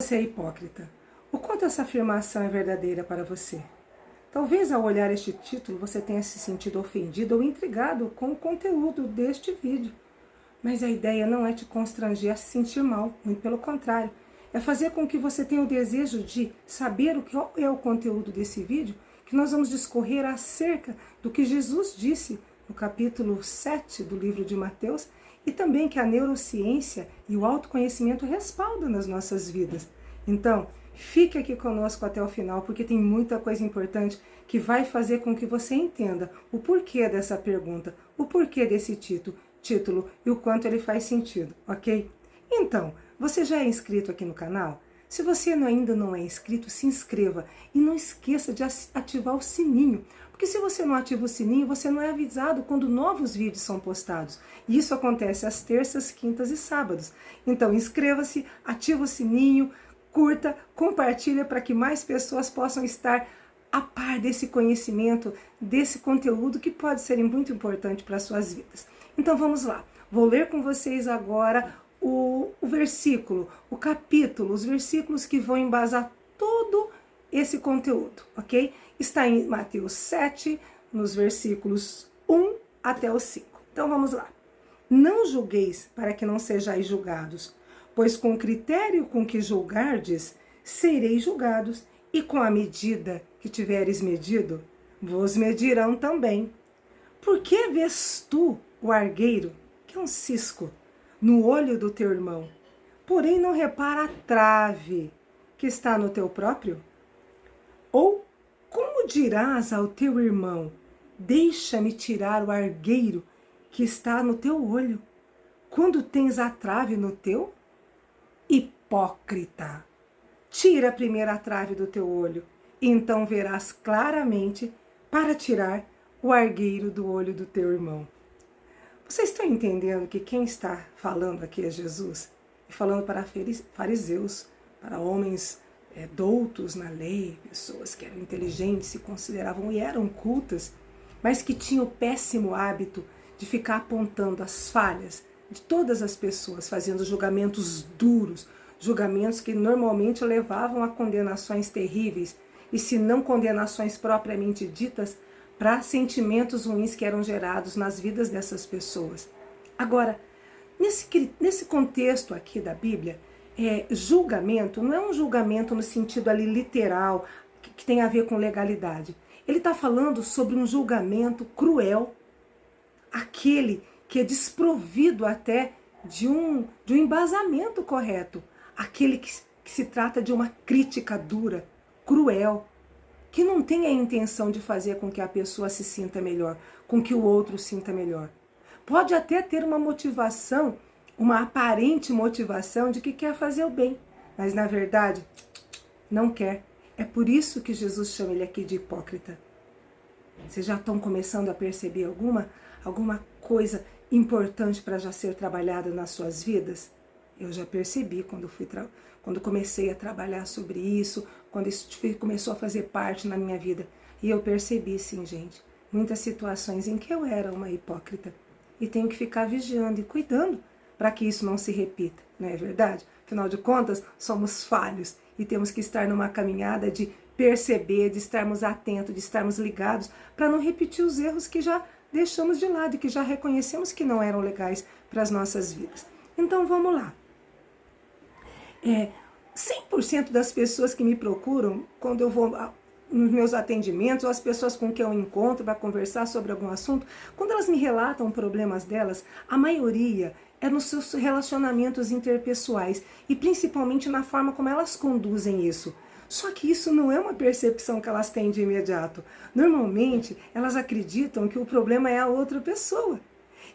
Você é hipócrita. O quanto essa afirmação é verdadeira para você? Talvez ao olhar este título você tenha se sentido ofendido ou intrigado com o conteúdo deste vídeo. Mas a ideia não é te constranger a se sentir mal, muito pelo contrário. É fazer com que você tenha o desejo de saber o que é o conteúdo desse vídeo, que nós vamos discorrer acerca do que Jesus disse no capítulo 7 do livro de Mateus, e também que a neurociência e o autoconhecimento respaldam nas nossas vidas. Então, fique aqui conosco até o final, porque tem muita coisa importante que vai fazer com que você entenda o porquê dessa pergunta, o porquê desse título e o quanto ele faz sentido, ok? Então, você já é inscrito aqui no canal? Se você ainda não é inscrito, se inscreva e não esqueça de ativar o sininho, porque se você não ativa o sininho, você não é avisado quando novos vídeos são postados. E isso acontece às terças, quintas e sábados. Então inscreva-se, ativa o sininho, curta, compartilha para que mais pessoas possam estar a par desse conhecimento, desse conteúdo que pode ser muito importante para as suas vidas. Então vamos lá, vou ler com vocês agora o versículo, o capítulo, os versículos que vão embasar todo esse conteúdo, ok? Está em Mateus 7, nos versículos 1 até o 5. Então vamos lá. Não julgueis para que não sejais julgados, pois com o critério com que julgardes, sereis julgados, e com a medida que tiveres medido, vos medirão também. Por que vês tu o argueiro, que é um cisco, no olho do teu irmão, porém não repara a trave que está no teu próprio? Ou como dirás ao teu irmão, deixa-me tirar o argueiro que está no teu olho, quando tens a trave no teu? Hipócrita! Tira primeiro a trave do teu olho, e então verás claramente para tirar o argueiro do olho do teu irmão. Vocês estão entendendo que quem está falando aqui é Jesus? E falando para fariseus, para homens doutos na lei, pessoas que eram inteligentes, se consideravam e eram cultas, mas que tinham o péssimo hábito de ficar apontando as falhas de todas as pessoas, fazendo julgamentos duros, julgamentos que normalmente levavam a condenações terríveis, e se não condenações propriamente ditas, para sentimentos ruins que eram gerados nas vidas dessas pessoas. Agora, nesse contexto aqui da Bíblia, julgamento não é um julgamento no sentido ali literal, que tem a ver com legalidade. Ele está falando sobre um julgamento cruel, aquele que é desprovido até de um embasamento correto, aquele que se trata de uma crítica dura, cruel, que não tem a intenção de fazer com que a pessoa se sinta melhor, com que o outro sinta melhor. Pode até ter uma motivação, uma aparente motivação de que quer fazer o bem, mas na verdade não quer. É por isso que Jesus chama ele aqui de hipócrita. Vocês já estão começando a perceber alguma coisa importante para já ser trabalhada nas suas vidas? Eu já percebi quando comecei a trabalhar sobre isso, quando isso começou a fazer parte na minha vida. E eu percebi, sim, gente, muitas situações em que eu era uma hipócrita. E tenho que ficar vigiando e cuidando para que isso não se repita, não é verdade? Afinal de contas, somos falhos e temos que estar numa caminhada de perceber, de estarmos atentos, de estarmos ligados, para não repetir os erros que já deixamos de lado e que já reconhecemos que não eram legais para as nossas vidas. Então vamos lá. 100% das pessoas que me procuram quando eu vou nos meus atendimentos, ou as pessoas com quem eu encontro para conversar sobre algum assunto, quando elas me relatam problemas delas, a maioria é nos seus relacionamentos interpessoais e principalmente na forma como elas conduzem isso. Só que isso não é uma percepção que elas têm de imediato. Normalmente, elas acreditam que o problema é a outra pessoa.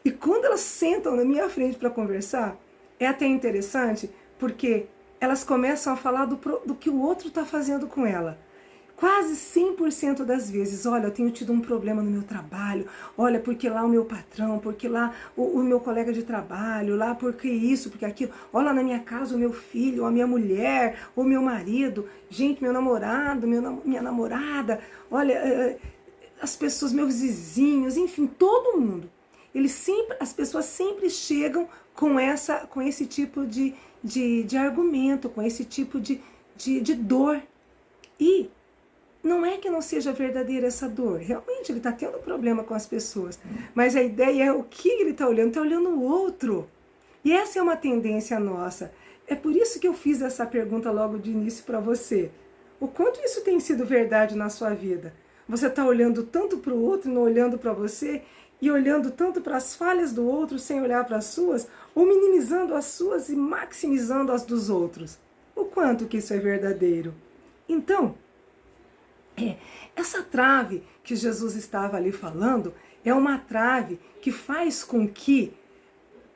E quando elas sentam na minha frente para conversar, é até interessante, porque elas começam a falar do que o outro está fazendo com ela. Quase 100% das vezes, olha, eu tenho tido um problema no meu trabalho, olha, porque lá o meu patrão, porque lá o meu colega de trabalho, lá porque isso, porque aquilo, olha na minha casa o meu filho, a minha mulher, o meu marido, gente, meu namorado, minha namorada, olha, as pessoas, meus vizinhos, enfim, todo mundo. As pessoas sempre chegam com esse tipo de de argumento, com esse tipo de dor. E não é que não seja verdadeira essa dor. Realmente ele está tendo problema com as pessoas. Mas a ideia é o que ele está olhando? Está olhando o outro. E essa é uma tendência nossa. É por isso que eu fiz essa pergunta logo de início para você. O quanto isso tem sido verdade na sua vida? Você está olhando tanto para o outro, não olhando para você, e olhando tanto para as falhas do outro sem olhar para as suas, ou minimizando as suas e maximizando as dos outros? O quanto que isso é verdadeiro? Então, essa trave que Jesus estava ali falando é uma trave que faz com que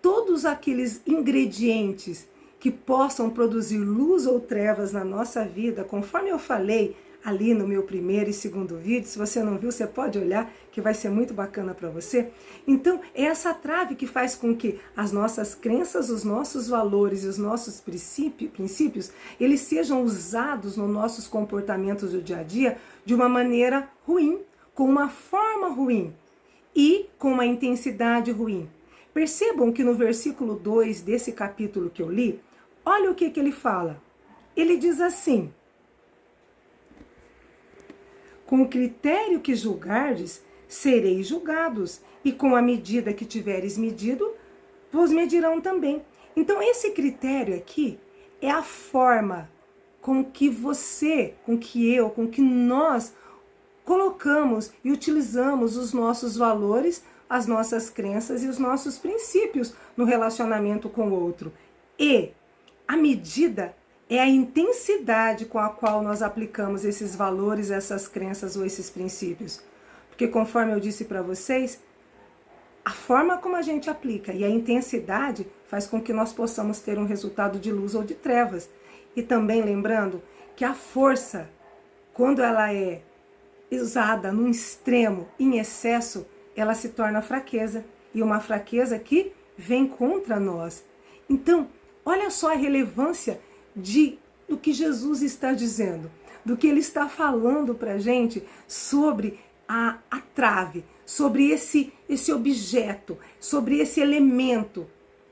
todos aqueles ingredientes que possam produzir luz ou trevas na nossa vida, conforme eu falei ali no meu primeiro e segundo vídeo, se você não viu, você pode olhar, que vai ser muito bacana para você. Então, é essa trave que faz com que as nossas crenças, os nossos valores e os nossos princípios, eles sejam usados nos nossos comportamentos do dia a dia de uma maneira ruim, com uma forma ruim e com uma intensidade ruim. Percebam que no versículo 2 desse capítulo que eu li, olha o que ele fala. Ele diz assim: com o critério que julgardes, sereis julgados, e com a medida que tiveres medido, vos medirão também. Então esse critério aqui é a forma com que você, com que eu, com que nós colocamos e utilizamos os nossos valores, as nossas crenças e os nossos princípios no relacionamento com o outro. E a medida é a intensidade com a qual nós aplicamos esses valores, essas crenças ou esses princípios. Porque conforme eu disse para vocês, a forma como a gente aplica e a intensidade faz com que nós possamos ter um resultado de luz ou de trevas. E também lembrando que a força, quando ela é usada num extremo, em excesso, ela se torna fraqueza. E uma fraqueza que vem contra nós. Então, olha só a relevância do que Jesus está dizendo, do que ele está falando para a gente sobre a trave, sobre esse objeto, sobre esse elemento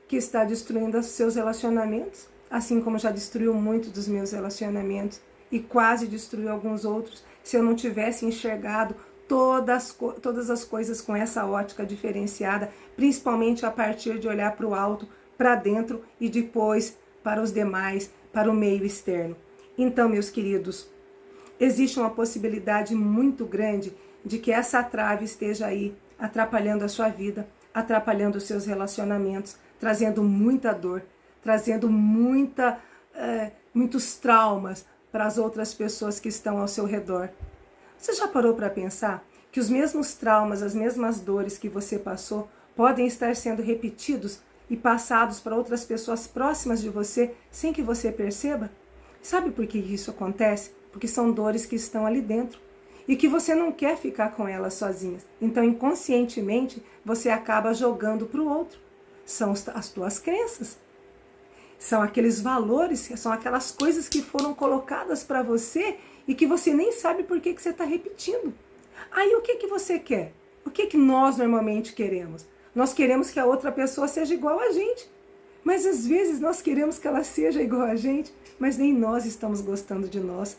que está destruindo os seus relacionamentos, assim como já destruiu muito dos meus relacionamentos e quase destruiu alguns outros, se eu não tivesse enxergado todas as coisas com essa ótica diferenciada, principalmente a partir de olhar para o alto, para dentro e depois para os demais, para o meio externo. Então, meus queridos, existe uma possibilidade muito grande de que essa trave esteja aí atrapalhando a sua vida, atrapalhando os seus relacionamentos, trazendo muita dor, trazendo muitos traumas para as outras pessoas que estão ao seu redor. Você já parou para pensar que os mesmos traumas, as mesmas dores que você passou podem estar sendo repetidos e passados para outras pessoas próximas de você sem que você perceba? Sabe por que isso acontece? Porque são dores que estão ali dentro e que você não quer ficar com elas sozinhas. Então, inconscientemente, você acaba jogando para o outro. São as tuas crenças. São aqueles valores, são aquelas coisas que foram colocadas para você e que você nem sabe por que você está repetindo. Aí o que você quer? O que nós normalmente queremos? Nós queremos que a outra pessoa seja igual a gente. Mas às vezes nós queremos que ela seja igual a gente, mas nem nós estamos gostando de nós.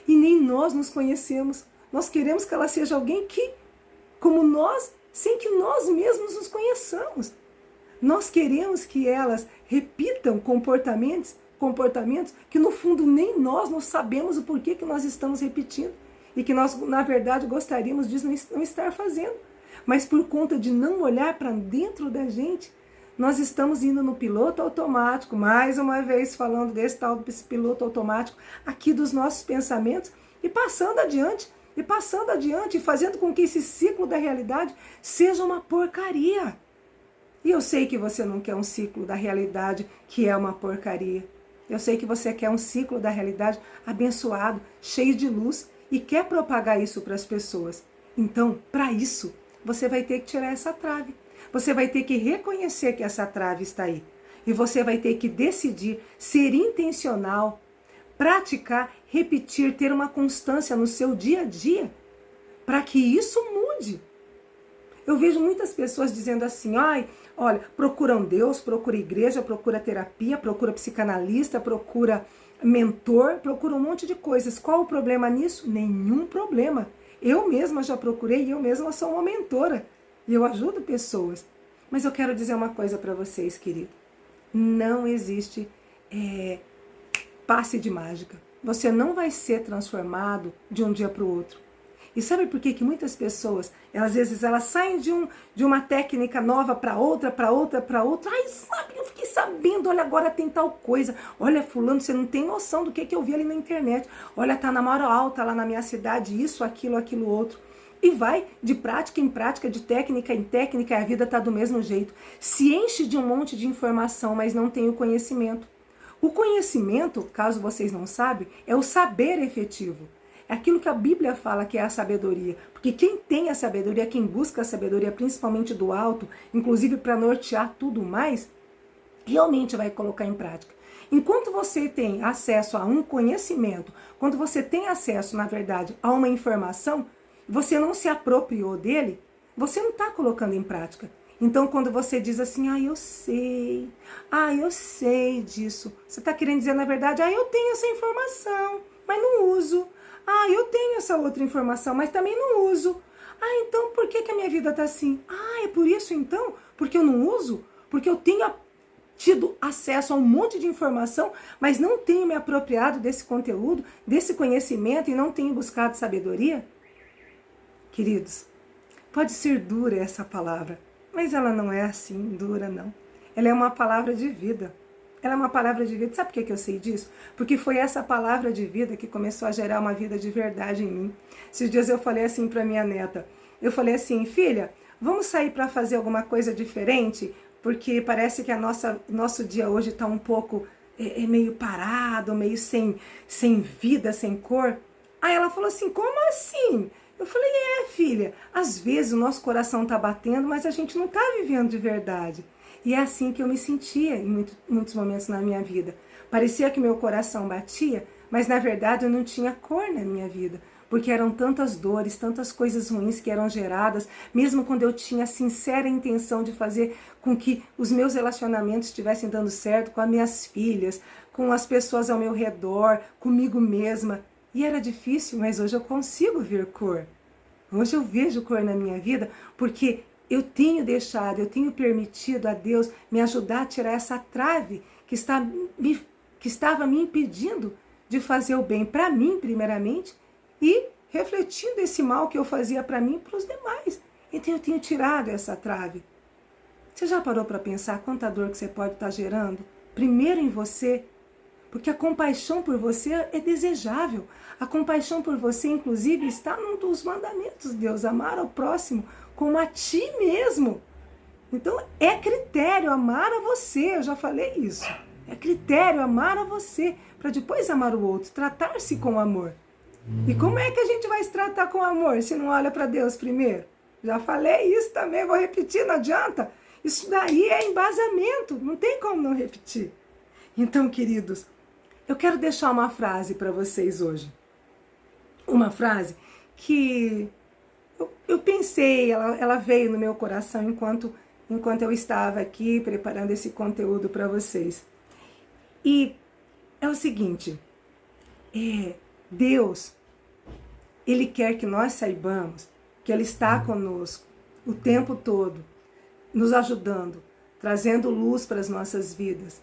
E nem nós nos conhecemos. Nós queremos que ela seja alguém que, como nós, sem que nós mesmos nos conheçamos. Nós queremos que elas repitam comportamentos que no fundo nem nós não sabemos o porquê que nós estamos repetindo. E que nós, na verdade, gostaríamos de não estar fazendo. Mas por conta de não olhar para dentro da gente, nós estamos indo no piloto automático, mais uma vez falando desse tal piloto automático aqui dos nossos pensamentos e passando adiante, e fazendo com que esse ciclo da realidade seja uma porcaria. E eu sei que você não quer um ciclo da realidade que é uma porcaria. Eu sei que você quer um ciclo da realidade abençoado, cheio de luz e quer propagar isso para as pessoas. Então, para isso, você vai ter que tirar essa trave. Você vai ter que reconhecer que essa trave está aí. E você vai ter que decidir ser intencional, praticar, repetir, ter uma constância no seu dia a dia, para que isso mude. Eu vejo muitas pessoas dizendo assim, ai, olha, procuram Deus, procura igreja, procura terapia, procura psicanalista, procura mentor, procura um monte de coisas. Qual o problema nisso? Nenhum problema. Eu mesma já procurei e eu mesma sou uma mentora. E eu ajudo pessoas. Mas eu quero dizer uma coisa para vocês, querido. Não existe passe de mágica. Você não vai ser transformado de um dia para o outro. E sabe por que muitas pessoas, às vezes elas saem de uma técnica nova para outra, para outra, para outra. Ai, sabe, eu fiquei sabendo, olha, agora tem tal coisa. Olha, fulano, você não tem noção do que eu vi ali na internet. Olha, tá na maior alta lá na minha cidade, isso, aquilo, outro. E vai de prática em prática, de técnica em técnica, e a vida tá do mesmo jeito. Se enche de um monte de informação, mas não tem o conhecimento. O conhecimento, caso vocês não sabem, é o saber efetivo. É aquilo que a Bíblia fala que é a sabedoria. Porque quem tem a sabedoria, quem busca a sabedoria, principalmente do alto, inclusive para nortear tudo mais, realmente vai colocar em prática. Enquanto você tem acesso a um conhecimento, quando você tem acesso, na verdade, a uma informação, você não se apropriou dele, você não está colocando em prática. Então, quando você diz assim, eu sei disso, você está querendo dizer, na verdade, eu tenho essa informação, mas não uso. Eu tenho essa outra informação, mas também não uso. Então por que a minha vida está assim? É por isso então? Porque eu não uso? Porque eu tenho tido acesso a um monte de informação, mas não tenho me apropriado desse conteúdo, desse conhecimento e não tenho buscado sabedoria? Queridos, pode ser dura essa palavra, mas ela não é assim dura, não. Ela é uma palavra de vida. Ela é uma palavra de vida. Sabe por que eu sei disso? Porque foi essa palavra de vida que começou a gerar uma vida de verdade em mim. Esses dias eu falei assim para minha neta. Eu falei assim, filha, vamos sair para fazer alguma coisa diferente? Porque parece que nosso dia hoje está um pouco meio parado, meio sem vida, sem cor. Aí ela falou assim, como assim? Eu falei, filha, às vezes o nosso coração está batendo, mas a gente não está vivendo de verdade. E é assim que eu me sentia em muitos momentos na minha vida. Parecia que meu coração batia, mas na verdade eu não tinha cor na minha vida. Porque eram tantas dores, tantas coisas ruins que eram geradas, mesmo quando eu tinha a sincera intenção de fazer com que os meus relacionamentos estivessem dando certo com as minhas filhas, com as pessoas ao meu redor, comigo mesma. E era difícil, mas hoje eu consigo ver cor. Hoje eu vejo cor na minha vida, porque eu tenho permitido a Deus me ajudar a tirar essa trave que estava me impedindo de fazer o bem para mim, primeiramente, e refletindo esse mal que eu fazia para mim e para os demais. Então eu tenho tirado essa trave. Você já parou para pensar quanta dor que você pode estar gerando? Primeiro em você, porque a compaixão por você é desejável. A compaixão por você, inclusive, está num dos mandamentos de Deus, amar ao próximo como a ti mesmo. Então é critério amar a você, eu já falei isso. É critério amar a você, para depois amar o outro, tratar-se com amor. E como é que a gente vai se tratar com amor se não olha para Deus primeiro? Já falei isso também, vou repetir, não adianta. Isso daí é embasamento, não tem como não repetir. Então, queridos, eu quero deixar uma frase para vocês hoje. Uma frase que eu pensei, ela veio no meu coração enquanto eu estava aqui preparando esse conteúdo para vocês. E é o seguinte, Deus, Ele quer que nós saibamos que Ele está conosco o tempo todo, nos ajudando, trazendo luz para as nossas vidas.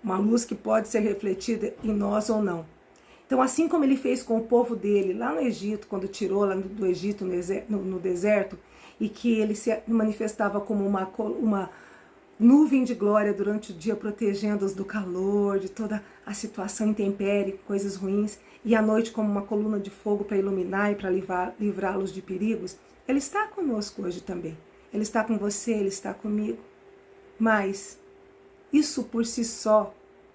Uma luz que pode ser refletida em nós ou não. Então, assim como Ele fez com o povo dele lá no Egito, quando tirou lá do Egito no deserto, e que Ele se manifestava como uma nuvem de glória durante o dia, protegendo-os do calor, de toda a situação intempérie, coisas ruins, e à noite como uma coluna de fogo para iluminar e para livrá-los de perigos, Ele está conosco hoje também. Ele está com você, Ele está comigo. Mas isso por si só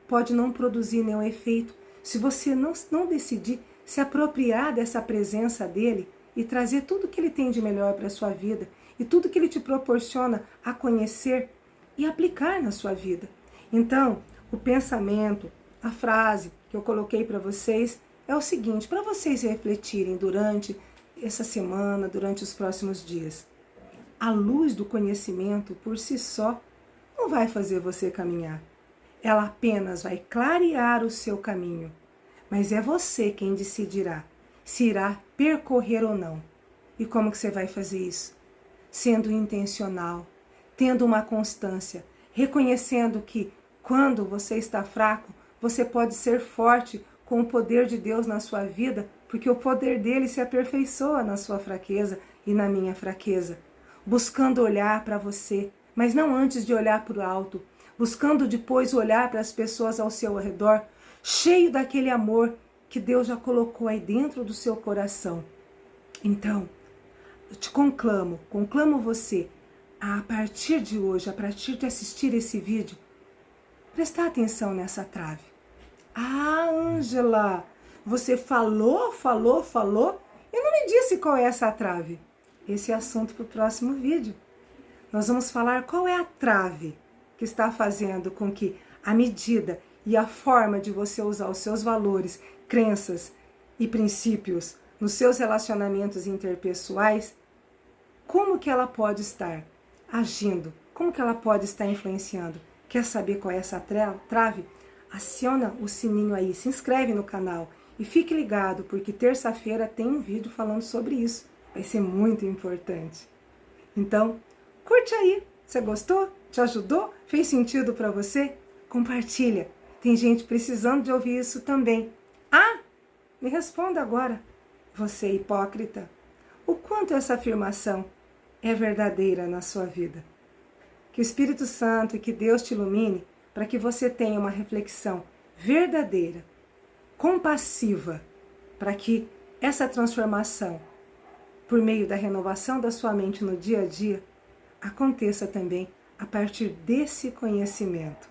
pode não produzir nenhum efeito se você não decidir se apropriar dessa presença dEle e trazer tudo que Ele tem de melhor para a sua vida e tudo que Ele te proporciona a conhecer e aplicar na sua vida. Então, o pensamento, a frase que eu coloquei para vocês é o seguinte, para vocês refletirem durante essa semana, durante os próximos dias. A luz do conhecimento, por si só, não vai fazer você caminhar. Ela apenas vai clarear o seu caminho. Mas é você quem decidirá se irá percorrer ou não. E como que você vai fazer isso? Sendo intencional, tendo uma constância, reconhecendo que quando você está fraco, você pode ser forte com o poder de Deus na sua vida, porque o poder dele se aperfeiçoa na sua fraqueza e na minha fraqueza. Buscando olhar para você, mas não antes de olhar para o alto, buscando depois olhar para as pessoas ao seu redor, cheio daquele amor que Deus já colocou aí dentro do seu coração. Então, eu te conclamo você, a partir de hoje, a partir de assistir esse vídeo, prestar atenção nessa trave. Ah, Ângela, você falou e não me disse qual é essa trave. Esse é assunto para o próximo vídeo. Nós vamos falar qual é a trave que está fazendo com que a medida e a forma de você usar os seus valores, crenças e princípios nos seus relacionamentos interpessoais, como que ela pode estar agindo, como que ela pode estar influenciando. Quer saber qual é essa trave? Aciona o sininho aí, se inscreve no canal e fique ligado, porque terça-feira tem um vídeo falando sobre isso. Vai ser muito importante. Então, curte aí. Você gostou? Te ajudou? Fez sentido para você? Compartilha. Tem gente precisando de ouvir isso também. Ah, me responda agora. Você é hipócrita? O quanto essa afirmação é verdadeira na sua vida? Que o Espírito Santo e que Deus te ilumine para que você tenha uma reflexão verdadeira, compassiva, para que essa transformação, por meio da renovação da sua mente no dia a dia, aconteça também a partir desse conhecimento.